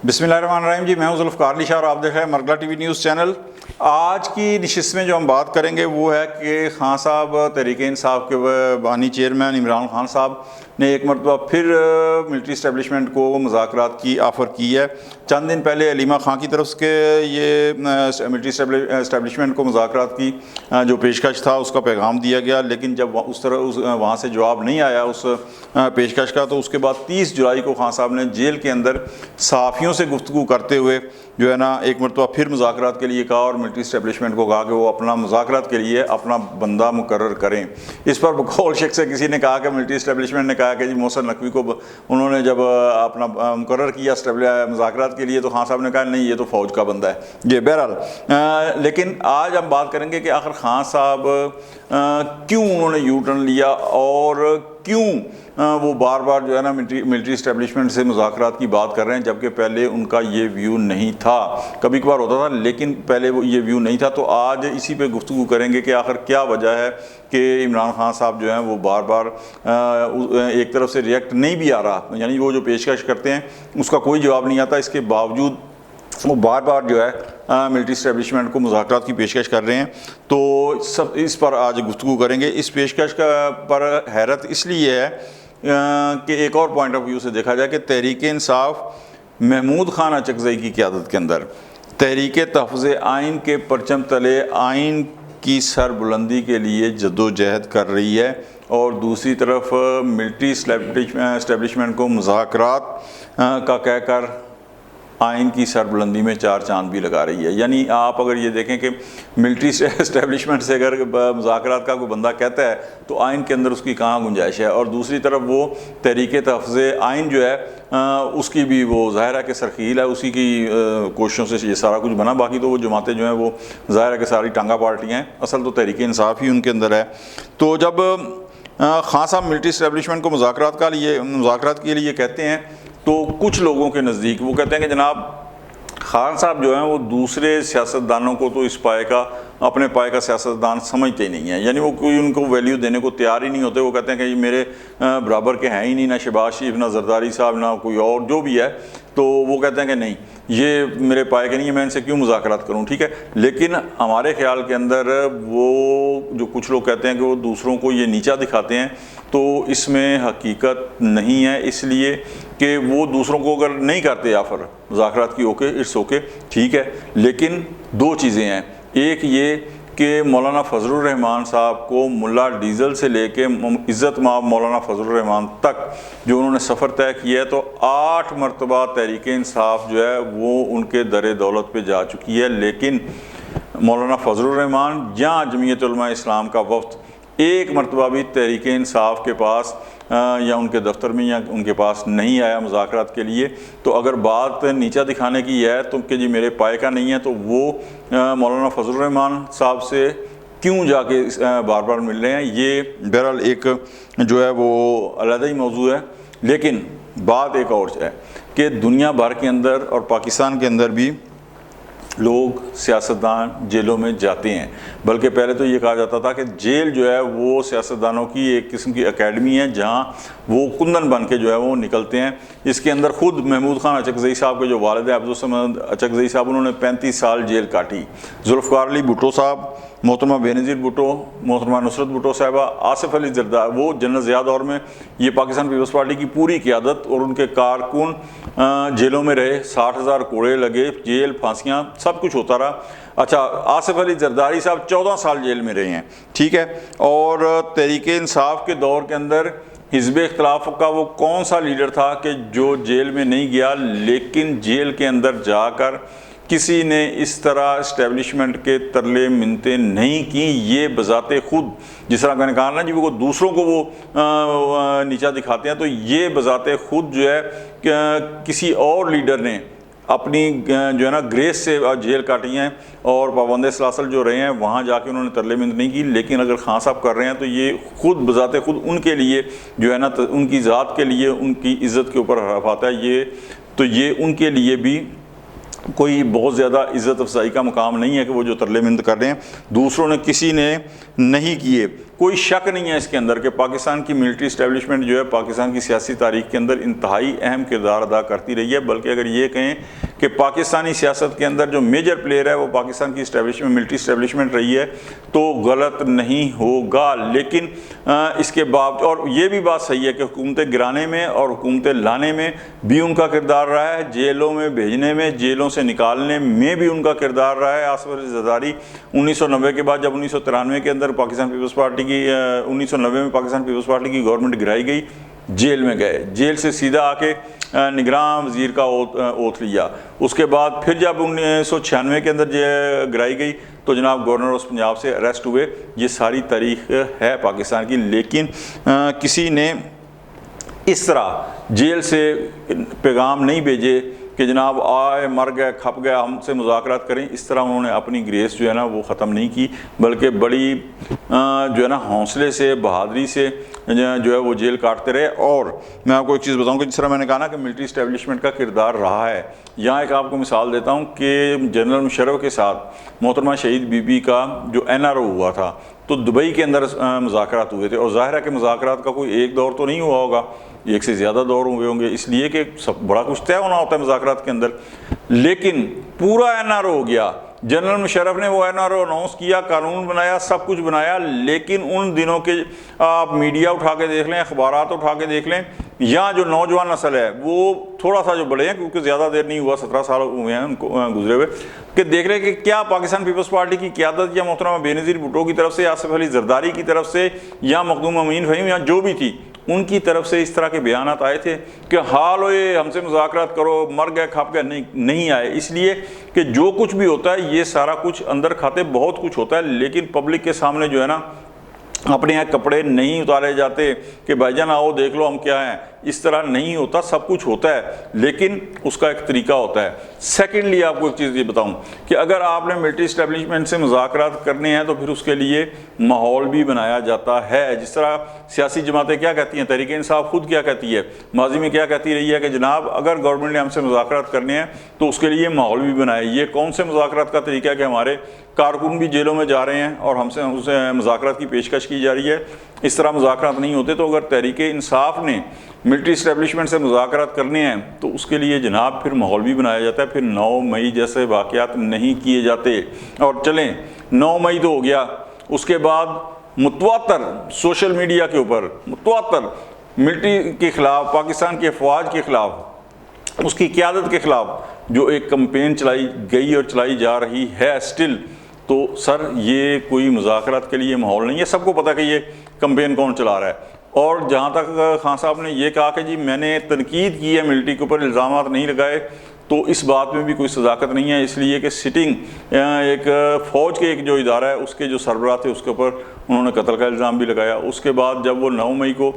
بسم اللہ الرحمن الرحیم جی، میں ہوں ذوالفقار علی شاہ اور آپ دیکھ رہے ہیں Margalla T V news channel. آج کی نشست میں جو ہم بات کریں گے وہ ہے کہ خان صاحب تحریک انصاف کے بانی چیئرمین عمران خان صاحب نے ایک مرتبہ پھر ملٹری اسٹیبلشمنٹ کو مذاکرات کی آفر کی ہے۔ چند دن پہلے علیمہ خان کی طرف سے یہ ملٹری اسٹیبلشمنٹ کو مذاکرات کی جو پیشکش تھا اس کا پیغام دیا گیا، لیکن جب وہاں سے جواب نہیں آیا اس پیشکش کا، تو اس کے بعد 30 جولائی کو خان صاحب نے جیل کے اندر صحافیوں سے گفتگو کرتے ہوئے جو ہے نا ایک مرتبہ پھر مذاکرات کے لیے کہا اور ملٹری اسٹیبلشمنٹ کو کہا کہ وہ اپنا مذاکرات کے لیے اپنا بندہ مقرر کریں۔ اس پر بقول شخص سے کسی نے کہا کہ ملٹری اسٹیبلشمنٹ نے کہا کہ جی محسن نقوی کو انہوں نے جب اپنا مقرر کیا مذاکرات کے لیے تو خان صاحب نے کہا نہیں، یہ تو فوج کا بندہ ہے۔ یہ بہرحال لیکن آج ہم بات کریں گے کہ آخر خان صاحب کیوں انہوں نے یو ٹرن لیا اور کیوں وہ بار بار جو ہے نا ملٹری اسٹیبلشمنٹ سے مذاکرات کی بات کر رہے ہیں، جبکہ پہلے ان کا یہ ویو نہیں تھا۔ کبھی کبھار ہوتا تھا لیکن پہلے وہ یہ ویو نہیں تھا۔ تو آج اسی پہ گفتگو کریں گے کہ آخر کیا وجہ ہے کہ عمران خان صاحب جو ہیں وہ بار بار ایک طرف سے ریئیکٹ نہیں بھی آ رہا، یعنی وہ جو پیشکش کرتے ہیں اس کا کوئی جواب نہیں آتا، اس کے باوجود وہ بار بار جو ہے ملٹری اسٹیبلشمنٹ کو مذاکرات کی پیشکش کر رہے ہیں۔ تو اس پر آج گفتگو کریں گے۔ اس پیشکش پر حیرت اس لیے ہے کہ ایک اور پوائنٹ آف ویو سے دیکھا جائے کہ تحریک انصاف محمود خان اچکزئی کی قیادت کے اندر تحریک تحفظ آئین کے پرچم تلے آئین کی سر بلندی کے لیے جدوجہد کر رہی ہے، اور دوسری طرف ملٹری اسٹیبلشمنٹ کو مذاکرات کا کہہ کر آئین کی سربلندی میں چار چاند بھی لگا رہی ہے۔ یعنی آپ اگر یہ دیکھیں کہ ملٹری اسٹیبلشمنٹ سے اگر مذاکرات کا کوئی بندہ کہتا ہے تو آئین کے اندر اس کی کہاں گنجائش ہے، اور دوسری طرف وہ تحریک تحفظ آئین جو ہے اس کی بھی وہ ظاہر ہے کہ سرخیل ہے، اسی کی کوششوں سے یہ سارا کچھ بنا۔ باقی تو وہ جماعتیں جو ہیں وہ ظاہر ہے کہ ساری ٹانگا پارٹیاں ہیں، اصل تو تحریک انصاف ہی ان کے اندر ہے۔ تو جب خان صاحب ملٹری اسٹیبلشمنٹ کو مذاکرات کے لیے کہتے ہیں تو کچھ لوگوں کے نزدیک وہ کہتے ہیں کہ جناب خان صاحب جو ہیں وہ دوسرے سیاستدانوں کو تو اس پائے کا اپنے پائے کا سیاستدان سمجھتے ہی نہیں ہیں، یعنی وہ کوئی ان کو ویلیو دینے کو تیار ہی نہیں ہوتے۔ وہ کہتے ہیں کہ یہ میرے برابر کے ہیں ہی نہیں، نہ شہباز شریف، نہ زرداری صاحب، نہ کوئی اور جو بھی ہے، تو وہ کہتے ہیں کہ نہیں یہ میرے پائے کے نہیں ہے، میں ان سے کیوں مذاکرات کروں، ٹھیک ہے۔ لیکن ہمارے خیال کے اندر وہ جو کچھ لوگ کہتے ہیں کہ وہ دوسروں کو یہ نیچا دکھاتے ہیں، تو اس میں حقیقت نہیں ہے، اس لیے کہ وہ دوسروں کو اگر نہیں کرتے آفر مذاکرات کی، اوکے اٹس اوکے ٹھیک ہے، لیکن دو چیزیں ہیں۔ ایک یہ کہ مولانا فضل الرحمان صاحب کو ملا ڈیزل سے لے کے عزت مآب مولانا فضل الرحمان تک جو انہوں نے سفر طے کیا ہے، تو 8 مرتبہ تحریک انصاف جو ہے وہ ان کے در دولت پہ جا چکی ہے، لیکن مولانا فضل الرحمان یا جمعیت علماء اسلام کا وفد ایک مرتبہ بھی تحریک انصاف کے پاس یا ان کے دفتر میں یا ان کے پاس نہیں آیا مذاکرات کے لیے۔ تو اگر بات نیچا دکھانے کی ہے تو کہ جی میرے پائے کا نہیں ہے، تو وہ مولانا فضل الرحمان صاحب سے کیوں جا کے بار بار مل رہے ہیں، یہ بہرحال ایک جو ہے وہ علیحدہ ہی موضوع ہے۔ لیکن بات ایک اور ہے کہ دنیا بھر کے اندر اور پاکستان کے اندر بھی لوگ سیاستدان جیلوں میں جاتے ہیں، بلکہ پہلے تو یہ کہا جاتا تھا کہ جیل جو ہے وہ سیاستدانوں کی ایک قسم کی اکیڈمی ہے جہاں وہ کندن بن کے جو ہے وہ نکلتے ہیں۔ اس کے اندر خود محمود خان اچکزئی صاحب کے جو والد ہیں عبدالصمد اچکزئی صاحب، انہوں نے 35 سال جیل کاٹی۔ ذوالفقار علی بھٹو صاحب، محترمہ بینظیر بھٹو، محترمہ نصرت بھٹو صاحبہ، آصف علی زرداری، وہ جنرل ضیاء دور میں یہ پاکستان پیپلز پارٹی کی پوری قیادت اور ان کے کارکن جیلوں میں رہے، 60,000 کوڑے لگے، جیل، پھانسیاں، سب کچھ ہوتا رہا۔ اچھا، آصف علی زرداری صاحب 14 سال جیل میں رہے ہیں، ٹھیک ہے۔ اور تحریک انصاف کے دور کے اندر حزب اختلاف کا وہ کون سا لیڈر تھا کہ جو جیل میں نہیں گیا، لیکن جیل کے اندر جا کر کسی نے اس طرح اسٹیبلشمنٹ کے ترلے منتیں نہیں کی؟ یہ بذات خود، جس طرح میں نے کہا نا جی وہ دوسروں کو وہ نیچا دکھاتے ہیں، تو یہ بذات خود جو ہے کسی اور لیڈر نے اپنی جو ہے نا گریس سے جیل کاٹی ہیں اور پابند سلاسل جو رہے ہیں وہاں جا کے انہوں نے ترلے منت نہیں کی۔ لیکن اگر خان صاحب کر رہے ہیں تو یہ خود بذات خود ان کے لیے جو ہے نا ان کی ذات کے لیے، ان کی عزت کے اوپر حرف آتا ہے، یہ تو یہ ان کے لیے بھی کوئی بہت زیادہ عزت افزائی کا مقام نہیں ہے کہ وہ جو ترلے منت کر رہے ہیں دوسروں نے کسی نے نہیں کیے۔ کوئی شک نہیں ہے اس کے اندر کہ پاکستان کی ملٹری اسٹیبلشمنٹ جو ہے پاکستان کی سیاسی تاریخ کے اندر انتہائی اہم کردار ادا کرتی رہی ہے، بلکہ اگر یہ کہیں کہ پاکستانی سیاست کے اندر جو میجر پلیئر ہے وہ پاکستان کی اسٹیبلشمنٹ ملٹری اسٹیبلشمنٹ رہی ہے تو غلط نہیں ہوگا۔ لیکن اس کے باوجود اور یہ بھی بات صحیح ہے کہ حکومتیں گرانے میں اور حکومتیں لانے میں بھی ان کا کردار رہا ہے، جیلوں میں بھیجنے میں، جیلوں سے نکالنے میں بھی ان کا کردار رہا ہے۔ آصف علی زرداری 1990 کے بعد جب 1993 کے اندر پاکستان پیپلز پارٹی کی 1990 میں پاکستان پیپلز پارٹی کی گورنمنٹ گرائی گئی، جیل میں گئے، جیل سے سیدھا آ کے نگراں وزیر کا اوتھ لیا۔ اس کے بعد پھر جب 1996 کے اندر گرائی گئی تو جناب گورنر آف پنجاب سے اریسٹ ہوئے۔ یہ ساری تاریخ ہے پاکستان کی، لیکن کسی نے اس طرح جیل سے پیغام نہیں بھیجے کہ جناب آئے مر گئے کھپ گئے ہم سے مذاکرات کریں۔ اس طرح انہوں نے اپنی گریس جو ہے نا وہ ختم نہیں کی، بلکہ بڑی جو ہے نا حوصلے سے بہادری سے جو ہے وہ جیل کاٹتے رہے۔ اور میں آپ کو ایک چیز بتاؤں کہ جس طرح میں نے کہا نا کہ ملٹری اسٹیبلشمنٹ کا کردار رہا ہے، یہاں ایک آپ کو مثال دیتا ہوں کہ جنرل مشرف کے ساتھ محترمہ شہید بی بی کا جو NRO ہوا تھا تو دبئی کے اندر مذاکرات ہوئے تھے، اور ظاہر ہے کہ مذاکرات کا کوئی ایک دور تو نہیں ہوا ہوگا، ایک سے زیادہ دور ہوئے ہوں گے، اس لیے کہ سب بڑا کچھ طے ہونا ہوتا ہے مذاکرات کے اندر۔ لیکن پورا NRO ہو گیا، جنرل مشرف نے وہ NRO اناؤنس کیا، قانون بنایا، سب کچھ بنایا، لیکن ان دنوں کے آپ میڈیا اٹھا کے دیکھ لیں، اخبارات اٹھا کے دیکھ لیں، یہاں جو نوجوان نسل ہے وہ تھوڑا سا جو بڑے ہیں کیونکہ زیادہ دیر نہیں ہوا، 17 سال ہوئے ہیں ان کو گزرے ہوئے، کہ دیکھ رہے کہ کیا پاکستان پیپلز پارٹی کی قیادت یا محترمہ بے نظیر بھٹو کی طرف سے، آصف علی زرداری کی طرف سے یا مخدوم امین فہیم یا جو بھی تھی ان کی طرف سے اس طرح کے بیانات آئے تھے کہ حال ہوئے ہم سے مذاکرات کرو، مر گئے کھپ گئے؟ نہیں آئے، اس لیے کہ جو کچھ بھی ہوتا ہے یہ سارا کچھ اندر کھاتے بہت کچھ ہوتا ہے، لیکن پبلک کے سامنے جو ہے نا اپنے یہاں کپڑے نہیں اتارے جاتے کہ بھائی جان آؤ دیکھ لو ہم کیا ہیں، اس طرح نہیں ہوتا، سب کچھ ہوتا ہے لیکن اس کا ایک طریقہ ہوتا ہے۔ سیکنڈلی آپ کو ایک چیز یہ بتاؤں کہ اگر آپ نے ملٹری اسٹیبلشمنٹ سے مذاکرات کرنے ہیں تو پھر اس کے لیے ماحول بھی بنایا جاتا ہے۔ جس طرح سیاسی جماعتیں کیا کہتی ہیں، تحریک انصاف خود کیا کہتی ہے، ماضی میں کیا کہتی رہی ہے کہ جناب اگر گورنمنٹ نے ہم سے مذاکرات کرنے ہیں تو اس کے لیے ماحول بھی بنائے۔ یہ کون سے مذاکرات کا طریقہ ہے کہ ہمارے کارکن بھی جیلوں میں جا رہے ہیں اور ہم سے اسے مذاکرات کی پیشکش کی جا رہی ہے، اس طرح مذاکرات نہیں ہوتے۔ تو اگر تحریک انصاف نے ملٹری اسٹیبلشمنٹ سے مذاکرات کرنے ہیں تو اس کے لیے جناب پھر ماحول بھی بنایا جاتا ہے، پھر 9 مئی جیسے واقعات نہیں کیے جاتے۔ اور چلیں 9 مئی تو ہو گیا، اس کے بعد متواتر سوشل میڈیا کے اوپر متواتر ملٹری کے خلاف، پاکستان کی افواج کے خلاف، اس کی قیادت کے خلاف جو ایک کمپین چلائی گئی اور چلائی جا رہی ہے اسٹل، تو سر یہ کوئی مذاکرات کے لیے ماحول نہیں ہے۔ سب کو پتہ کہ یہ کمپین کون چلا رہا ہے۔ اور جہاں تک خان صاحب نے یہ کہا کہ جی میں نے تنقید کی ہے ملٹری کے اوپر، الزامات نہیں لگائے، تو اس بات میں بھی کوئی صداقت نہیں ہے، اس لیے کہ سٹنگ ایک فوج کے ایک جو ادارہ ہے اس کے جو سربراہ تھے اس کے اوپر انہوں نے قتل کا الزام بھی لگایا۔ اس کے بعد جب وہ 9 مئی کو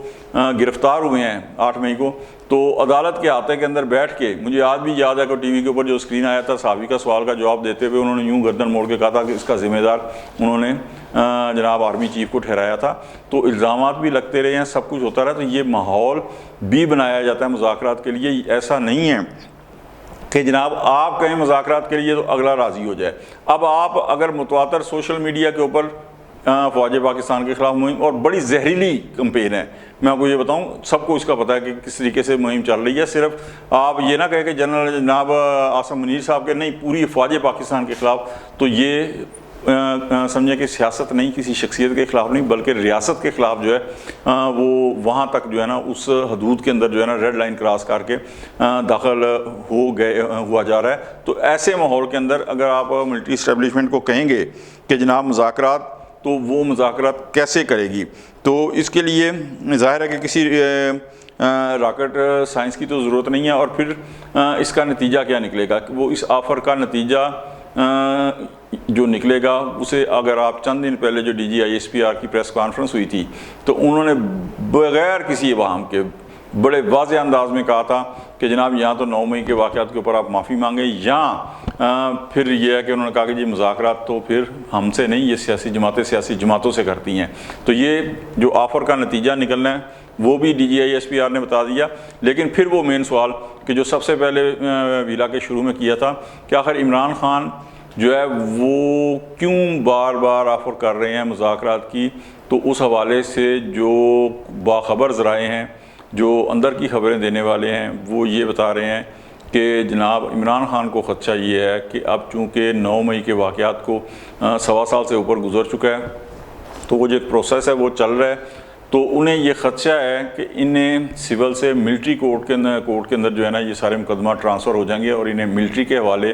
گرفتار ہوئے ہیں، 8 مئی کو، تو عدالت کے احاطے کے اندر بیٹھ کے، مجھے آج بھی یاد ہے کہ ٹی وی کے اوپر جو اسکرین آیا تھا، صحافی کا سوال کا جواب دیتے ہوئے انہوں نے یوں گردن موڑ کے کہا تھا کہ اس کا ذمہ دار انہوں نے جناب آرمی چیف کو ٹھہرایا تھا۔ تو الزامات بھی لگتے رہے ہیں، سب کچھ ہوتا رہا، تو یہ ماحول بھی بنایا جاتا ہے مذاکرات کے لیے۔ ایسا نہیں ہے کہ جناب آپ کہیں مذاکرات کے لیے تو اگلا راضی ہو جائے۔ اب آپ اگر متواتر سوشل میڈیا کے اوپر فوج پاکستان کے خلاف مہم، اور بڑی زہریلی کمپین ہے، میں آپ کو یہ بتاؤں، سب کو اس کا پتہ ہے کہ کس طریقے سے مہم چل رہی ہے۔ صرف آپ یہ نہ کہیں کہ جنرل جناب عاصم منیر صاحب کے، نہیں، پوری فوج پاکستان کے خلاف۔ تو یہ سمجھیں کہ سیاست نہیں، کسی شخصیت کے خلاف نہیں، بلکہ ریاست کے خلاف جو ہے وہ وہاں تک جو ہے نا اس حدود کے اندر جو ہے نا ریڈ لائن کراس کر کے داخل ہوا جا رہا ہے۔ تو ایسے ماحول کے اندر اگر آپ ملٹری اسٹیبلشمنٹ کو کہیں گے کہ جناب مذاکرات، تو وہ مذاکرات کیسے کرے گی؟ تو اس کے لیے ظاہر ہے کہ کسی راکٹ سائنس کی تو ضرورت نہیں ہے۔ اور پھر اس کا نتیجہ کیا نکلے گا؟ وہ اس آفر کا نتیجہ جو نکلے گا اسے اگر آپ چند دن پہلے جو DGISPR کی پریس کانفرنس ہوئی تھی تو انہوں نے بغیر کسی ابہام کے بڑے واضح انداز میں کہا تھا کہ جناب یہاں تو 9 مئی کے واقعات کے اوپر آپ معافی مانگیں، یا پھر یہ ہے کہ انہوں نے کہا کہ جی مذاکرات تو پھر ہم سے نہیں، یہ سیاسی جماعتیں سیاسی جماعتوں سے کرتی ہیں۔ تو یہ جو آفر کا نتیجہ نکلنا ہے وہ بھی DGI-SPR نے بتا دیا۔ لیکن پھر وہ مین سوال کہ جو سب سے پہلے ویلا کے شروع میں کیا تھا کہ آخر عمران خان جو ہے وہ کیوں بار بار آفر کر رہے ہیں مذاکرات کی، تو اس حوالے سے جو باخبر ذرائع ہیں، جو اندر کی خبریں دینے والے ہیں، وہ یہ بتا رہے ہیں کہ جناب عمران خان کو خدشہ یہ ہے کہ اب چونکہ 9 مئی کے واقعات کو 1.25 سال سے اوپر گزر چکا ہے، تو وہ جو ایک پروسیس ہے وہ چل رہا ہے، تو انہیں یہ خدشہ ہے کہ انہیں سول سے ملٹری کورٹ کے اندر جو ہے نا یہ سارے مقدمات ٹرانسفر ہو جائیں گے اور انہیں ملٹری کے حوالے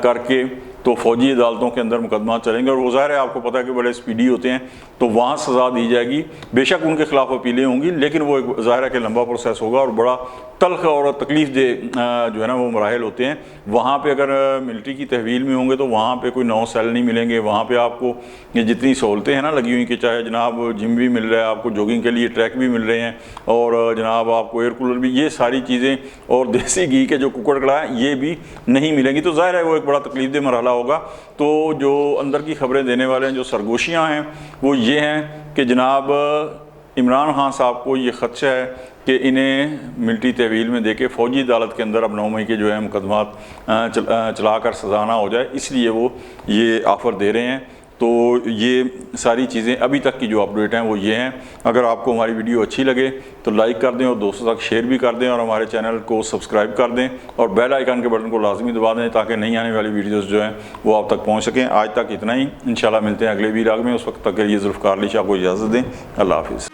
کر کے تو فوجی عدالتوں کے اندر مقدمات چلیں گے، اور وہ ظاہر ہے آپ کو پتہ ہے کہ بڑے اسپیڈی ہوتے ہیں، تو وہاں سزا دی جائے گی۔ بے شک ان کے خلاف اپیلیں ہوں گی، لیکن وہ ایک ظاہر ہے کہ لمبا پروسیس ہوگا اور بڑا تلخ اور تکلیف دہ جو ہے نا وہ مراحل ہوتے ہیں۔ وہاں پہ اگر ملٹری کی تحویل میں ہوں گے تو وہاں پہ کوئی 9 سیل نہیں ملیں گے، وہاں پہ آپ کو یہ جتنی سہولتیں ہیں نا لگی ہوئی کہ چاہے جناب جم بھی مل رہا ہے آپ کو، جوگنگ کے لیے ٹریک بھی مل رہے ہیں، اور جناب آپ کو ایئر کولر بھی، یہ ساری چیزیں، اور دیسی گھی کے جو ککڑ کڑا ہے یہ بھی نہیں ملیں گی، تو ظاہر ہے وہ ایک بڑا تکلیف دہ مرحلہ ہوگا۔ تو جو اندر کی خبریں دینے والے ہیں، جو سرگوشیاں ہیں، وہ یہ ہیں کہ جناب عمران خان صاحب کو یہ خدشہ ہے کہ انہیں ملٹری تحویل میں دے کے فوجی عدالت کے اندر اب 9 مئی کے جو ہے مقدمات چلا کر سزا نہ ہو جائے، اس لیے وہ یہ آفر دے رہے ہیں۔ تو یہ ساری چیزیں ابھی تک کی جو اپڈیٹ ہیں وہ یہ ہیں۔ اگر آپ کو ہماری ویڈیو اچھی لگے تو لائک کر دیں اور دوستوں تک شیئر بھی کر دیں، اور ہمارے چینل کو سبسکرائب کر دیں اور بیل آئیکن کے بٹن کو لازمی دبا دیں تاکہ نئی آنے والی ویڈیوز جو ہیں وہ آپ تک پہنچ سکیں۔ آج تک اتنا ہی، انشاءاللہ ملتے ہیں اگلے ویلاگ میں، اس وقت تک کے لیے ذوالفقار علی شاہ کو اجازت دیں۔ اللہ حافظ۔